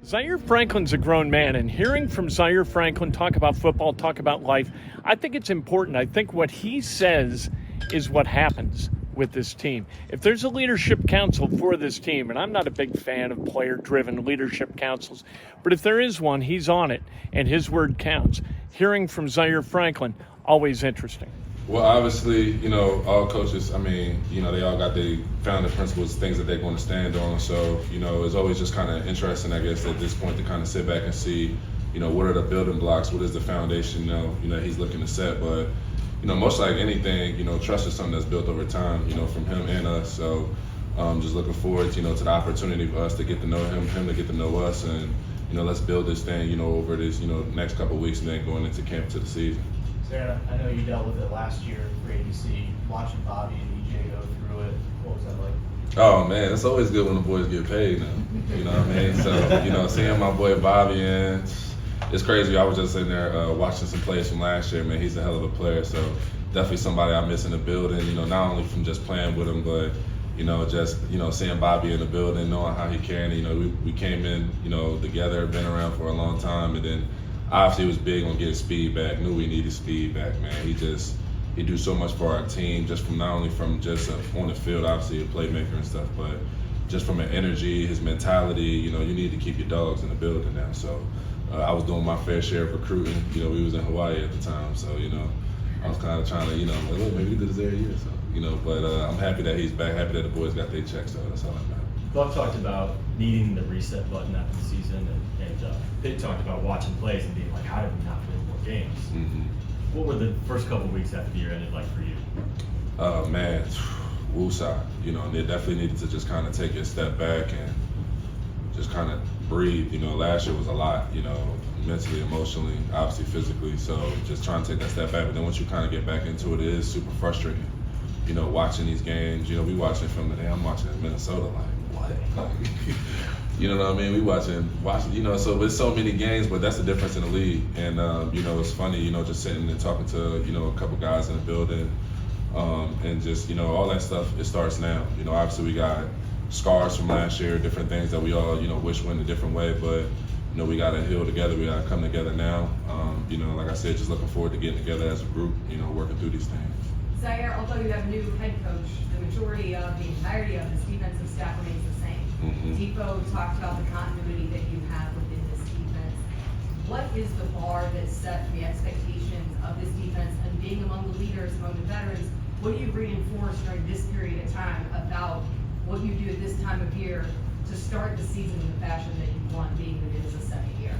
Zaire Franklin's a grown man, and hearing from Zaire Franklin talk about football, talk about life, I think it's important. I think what he says is what happens with this team. If there's a leadership council for this team, and I'm not a big fan of player-driven leadership councils, but if there is one, he's on it, and his word counts. Hearing from Zaire Franklin, always interesting. Well, obviously, all coaches, they all got their founding principles, things that they're going to stand on. So, it's always just kind of interesting, I guess, at this point to kind of sit back and see, what are the building blocks, what is the foundation, he's looking to set. But, most like anything, trust is something that's built over time, from him and us. So, just looking forward, to the opportunity for us to get to know him to get to know us, and, let's build this thing, over this, next couple of weeks and then going into camp to the season. Sarah, I know you dealt with it last year for ABC, watching Bobby and EJ go through it. What was that like? Oh man, it's always good when the boys get paid now. You know what I mean? So, seeing my boy Bobby in, it's crazy. I was just sitting there watching some plays from last year, man. He's a hell of a player. So definitely somebody I miss in the building, not only from just playing with him, but just seeing Bobby in the building, knowing how he carrying. We came in, together, been around for a long time, and then obviously was big on getting speed back. Knew we needed speed back, man. He do so much for our team, just from not only from just on the field, obviously a playmaker and stuff, but just from an energy, his mentality. You need to keep your dogs in the building now. So I was doing my fair share of recruiting. We was in Hawaii at the time, so I was kind of trying to look, maybe we did this every year, so But I'm happy that he's back. Happy that the boys got their checks, so that's all that matters. Buck talked about needing the reset button after the season, and Pitt talked about watching plays and being like, how did we not win more games? Mm-hmm. What were the first couple of weeks after the year ended like for you? Man, woosah. They definitely needed to just kind of take a step back and just kind of breathe. Last year was a lot, mentally, emotionally, obviously physically. So just trying to take that step back. But then once you kind of get back into it, it is super frustrating. Watching these games, we watching from today. I'm watching in Minnesota, like, what? You know what I mean? We watching, so there's so many games, but that's the difference in the league. And, it's funny, just sitting and talking to, a couple guys in the building, and just, all that stuff, it starts now. Obviously we got scars from last year, different things that we all, wish went a different way, but, we got to heal together. We got to come together now. Like I said, just looking forward to getting together as a group, working through these things. Zaire, although you have a new head coach, the majority of the entirety of this defensive staff remains the same. Mm-hmm. Depot talked about the continuity that you have within this defense. What is the bar that's set for the expectations of this defense, and being among the leaders, among the veterans, what do you reinforce during this period of time about what you do at this time of year to start the season in the fashion that you want, being that it is a second year?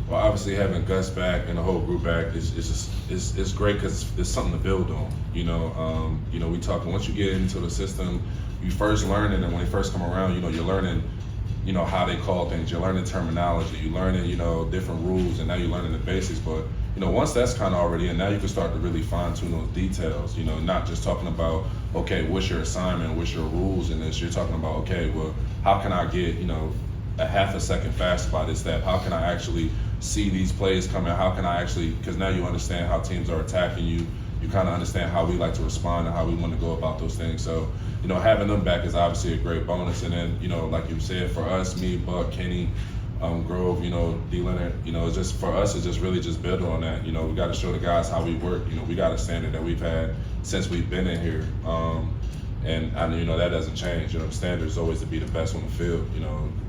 Well, obviously having Gus back and the whole group back is great because it's something to build on. We talking, once you get into the system, you first learn it, and when they first come around, you're learning, how they call things. You're learning terminology. You're learning, different rules, and now you're learning the basics. But once that's kind of already in, now you can start to really fine tune those details. Not just talking about, okay, what's your assignment, what's your rules in this. You're talking about, okay, well, how can I get, a half a second faster by this step? How can I actually see these plays coming? How can I actually, because now you understand how teams are attacking you. You kind of understand how we like to respond and how we want to go about those things. So, having them back is obviously a great bonus. And then, like you said, for us, me, Buck, Kenny, Grove, D. Leonard, it's just for us, it's just really just build on that. We got to show the guys how we work. We got a standard that we've had since we've been in here. And that doesn't change. The standard is always to be the best on the field,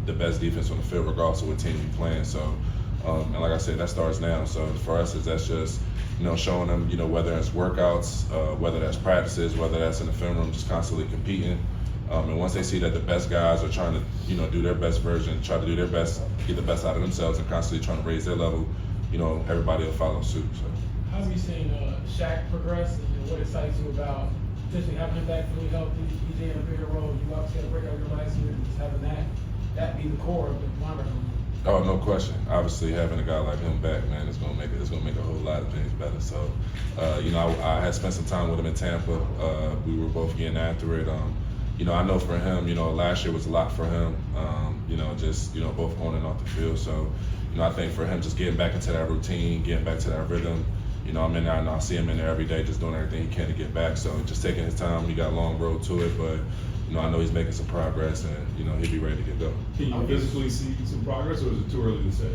the best defense on the field, regardless of what team you're playing. So, and like I said, that starts now. So for us, that's just, showing them, whether it's workouts, whether that's practices, whether that's in the film room, just constantly competing. And once they see that the best guys are trying to, do their best version, try to do their best, get the best out of themselves, and constantly trying to raise their level, everybody will follow suit. So. How have you seen Shaq progress, and what excites you about potentially having him back fully healthy, EJ in a bigger role? You obviously had a breakout year last year, and just having that be the core of the linebacker room. Oh, no question. Obviously, having a guy like him back, man, it's gonna make a whole lot of things better. So, I had spent some time with him in Tampa. We were both getting after it. I know for him, last year was a lot for him. Both on and off the field. So, I think for him, just getting back into that routine, getting back to that rhythm. I'm in there and I see him in there every day, just doing everything he can to get back. So, just taking his time. He got a long road to it, but. I know he's making some progress, and he'll be ready to get go. Can you physically see some progress, or is it too early to say?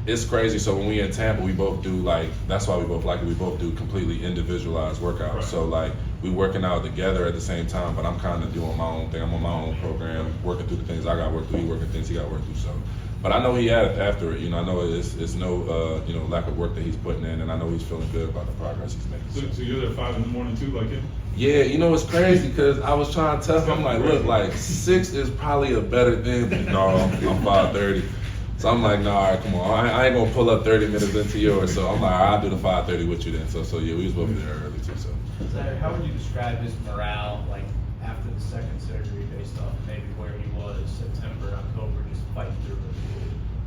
It's crazy. So when we in Tampa, we both do that's why we both like it. We both do completely individualized workouts. Right. So we working out together at the same time, but I'm kind of doing my own thing. I'm on my own program, working through the things I got to work through. He working things he got to work through. So, but I know he had it after it. I know it's no lack of work that he's putting in, and I know he's feeling good about the progress he's making. So you're there 5 in the morning too, like him? Yeah, it's crazy because I was trying to tell him, I'm like, look, 6 is probably a better thing than I'm 5:30. So I'm like, nah, all right, come on. I ain't gonna pull up 30 minutes into yours. So I'm like, all right, I'll do the 5:30 with you then. So yeah, we was both there early too. So. Zaire, how would you describe his morale, after the second surgery, based off maybe where he was September, October, just fighting through it?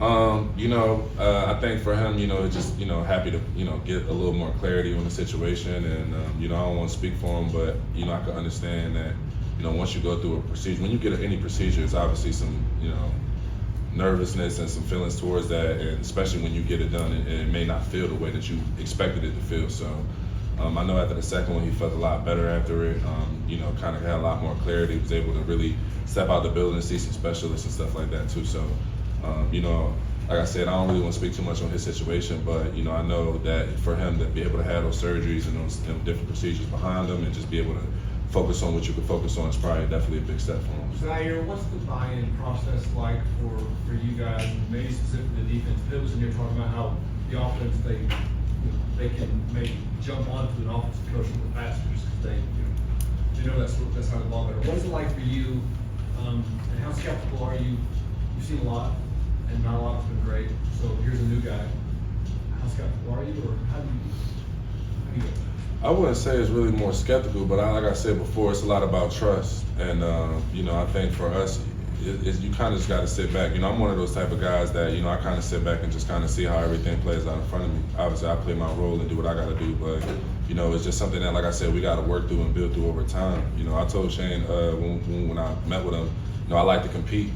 I think for him, it's just, happy to, get a little more clarity on the situation. And, I don't want to speak for him, but, I can understand that, once you go through a procedure, when you get any procedure, it's obviously some, nervousness and some feelings towards that. And especially when you get it done, it may not feel the way that you expected it to feel. So, I know after the second one, he felt a lot better after it, kind of had a lot more clarity, was able to really step out the building and see some specialists and stuff like that too. So, like I said, I don't really want to speak too much on his situation, but, I know that for him to be able to have those surgeries and those different procedures behind him and just be able to focus on what you can focus on is probably definitely a big step for him. Zaire, what's the buy-in process like for you guys, maybe specifically the defense? Pivots, and you're talking about how the offense, they can maybe jump onto an offensive coach a little faster just because they know that's how the ball better. What is it like for you, and how skeptical are you? You've seen a lot, and not a lot has been great. So here's a new guy. How skeptical are you, or how do you go? I wouldn't say it's really more skeptical, but like I said before, it's a lot about trust. And, I think for us, you kind of just got to sit back. I'm one of those type of guys that, I kind of sit back and just kind of see how everything plays out in front of me. Obviously, I play my role and do what I got to do, but, it's just something that, like I said, we got to work through and build through over time. I told Shane when I met with him, I like to compete.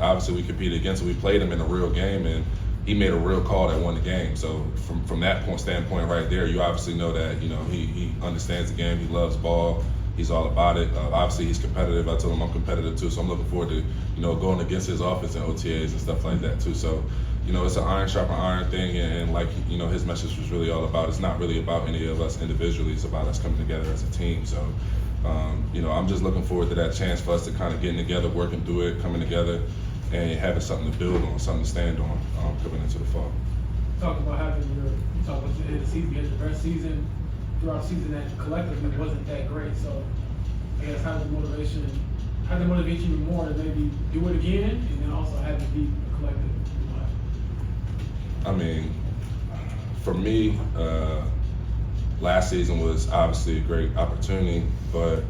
Obviously we competed against him. We played him in a real game, and he made a real call that won the game. So from that standpoint right there, you obviously know that, he understands the game. He loves ball. He's all about it. Obviously he's competitive. I told him I'm competitive too. So I'm looking forward to, going against his offense and OTAs and stuff like that too. So, it's an iron sharpen iron thing. And like, his message was really all about, it's not really about any of us individually. It's about us coming together as a team. So, I'm just looking forward to that chance for us to kind of getting together, working through it, coming together, and having something to build on, something to stand on coming into the fall. Talking about having you talk about the end of the season, you had the best season throughout the season that collectively wasn't that great. So I guess how does that motivate you even more to maybe do it again and then also have it be a collective? I mean, for me, last season was obviously a great opportunity, but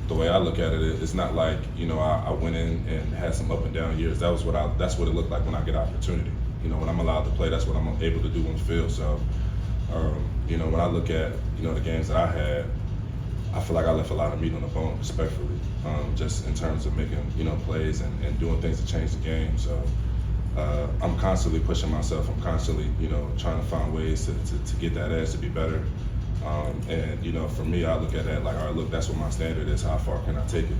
the way I look at it, it's not like I went in and had some up and down years. That's what it looked like when I get opportunity. When I'm allowed to play, that's what I'm able to do on the field. So, when I look at the games that I had, I feel like I left a lot of meat on the bone, respectfully, just in terms of making plays and doing things to change the game. So. I'm constantly pushing myself. I'm constantly, trying to find ways to get that edge to be better. And for me, I look at that like, all right, look, that's what my standard is. How far can I take it?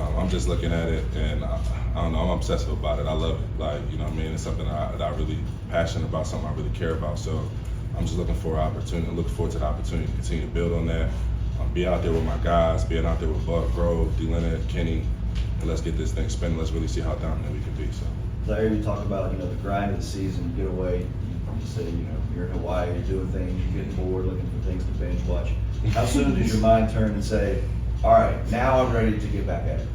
I'm just looking at it, and I don't know. I'm obsessive about it. I love it. Like, it's something that I'm really passionate about, something I really care about. So I'm just looking for an opportunity. Looking forward to the opportunity to continue to build on that. Be out there with my guys. Being out there with Buck, Grove, D-Leonard, Kenny. And let's get this thing spinning. Let's really see how dominant we can be. So, Zaire, you talk about the grind of the season. You get away. You say you're in Hawaii. You're doing things. You're getting bored, looking for things to binge watch. How soon does your mind turn and say, "All right, now I'm ready to get back at it"?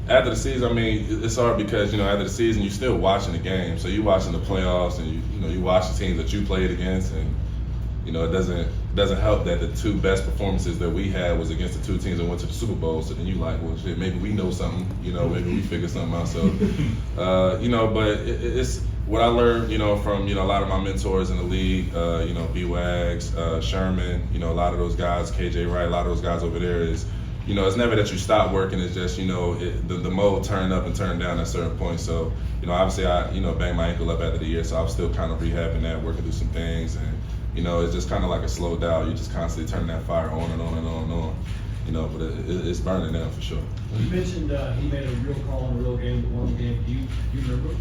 After the season, it's hard because after the season you're still watching the game. So you're watching the playoffs, and you watch the teams that you played against, and it doesn't help that the two best performances that we had was against the two teams that went to the Super Bowl. So then you like, well, shit, maybe we know something, maybe we figure something out. So, but it's what I learned, from, a lot of my mentors in the league, B-Wags, Sherman, a lot of those guys, KJ Wright, a lot of those guys over there is, it's never that you stop working. It's just, the mode turned up and turned down at certain points. So, obviously I, banged my ankle up after the year. So I was still kind of rehabbing that, working through some things. And, You know, it's just kind of like a slow dial. You just constantly turn that fire on and on and on and on. You know, but it's burning now for sure. You mentioned he made a real call in a real game, but won the game. Do you remember?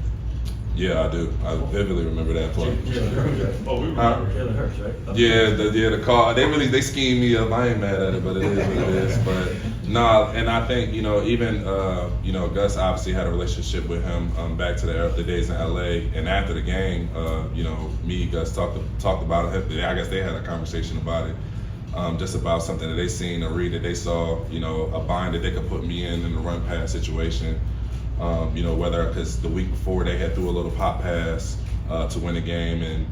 Yeah, I do. I vividly remember that play. Oh, we remember. Jalen Hurts, right? Yeah, the call. They schemed me up. I ain't mad at it, but it is what it is. But nah, and I think even Gus obviously had a relationship with him back to the days in LA, and after the game, me and Gus talked about it. I guess they had a conversation about it, just about something that they seen or read that they saw, a bind that they could put me in the run pass situation. Whether because the week before they had threw a little pop pass to win the game, and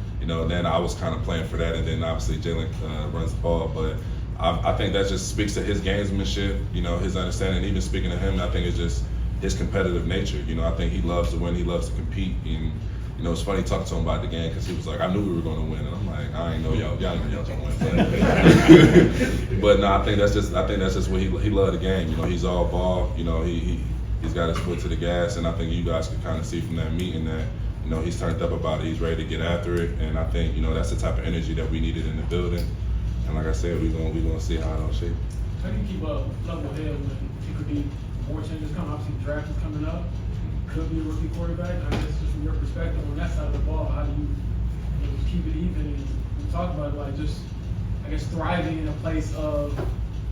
then I was kind of playing for that, and then obviously Jalen runs the ball. But I think that just speaks to his gamesmanship, his understanding. Even speaking to him, I think it's just his competitive nature. I think he loves to win, he loves to compete, and it's funny talking to him about the game because he was like, I knew we were going to win, and I'm like, I ain't know y'all know y'all gonna win. But no, I think that's just what he loved the game. He's all ball. He's got his foot to the gas, and I think you guys can kind of see from that meeting that he's turned up about it. He's ready to get after it, and I think that's the type of energy that we needed in the building. And like I said, we're gonna see how it all shapes. How do you keep a level head when it could be more changes coming? Obviously, the draft is coming up. Could be a rookie quarterback. I guess just from your perspective on that side of the ball, how do you keep it even? And we talk about it, like just thriving in a place of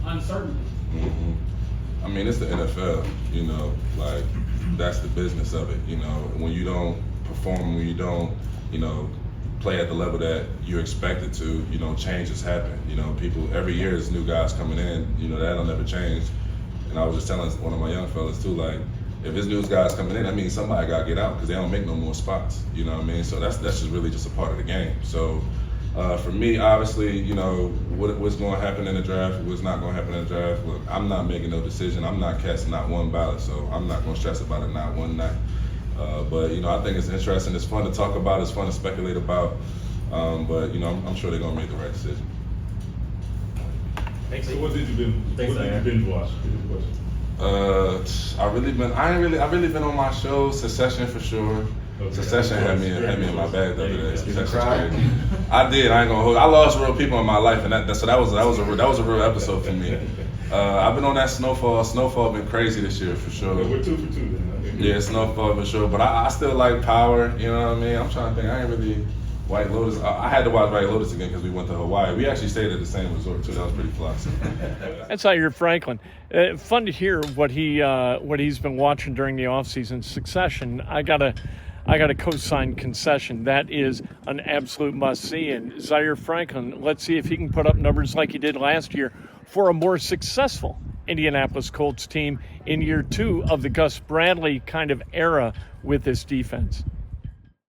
uncertainty. Mm-hmm. I mean, it's the NFL, like that's the business of it. When you don't perform, when you don't, play at the level that you're expected to, changes happen. People, every year there's new guys coming in, that'll never change. And I was just telling one of my young fellas too, like, if there's new guys coming in, that means somebody gotta get out because they don't make no more spots. You know what I mean? So that's just really just a part of the game. So for me, obviously, what's going to happen in the draft, what's not going to happen in the draft. Look, I'm not making no decision. I'm not casting not one ballot, so I'm not going to stress about it not one night. But I think it's interesting. It's fun to talk about. It's fun to speculate about. But I'm sure they're going to make the right decision. So what did you binge watch? I've really been on my show, Succession for sure. Okay. Succession had me in my bag the other day. Succession's crazy. I did. I ain't gonna hold. I lost real people in my life, and that was a real episode for me. I've been on that Snowfall. Snowfall been crazy this year for sure. We're 2 for 2 then. Yeah, Snowfall for sure. But I still like Power. You know what I mean? I'm trying to think. I ain't really. White Lotus. I had to watch White Lotus again because we went to Hawaii. We actually stayed at the same resort too. That was pretty fly. That's Zaire Franklin. Fun to hear what he's been watching during the offseason. Succession. I got a co-sign concession. That is an absolute must-see. And Zaire Franklin, let's see if he can put up numbers like he did last year for a more successful Indianapolis Colts team in year 2 of the Gus Bradley kind of era with this defense.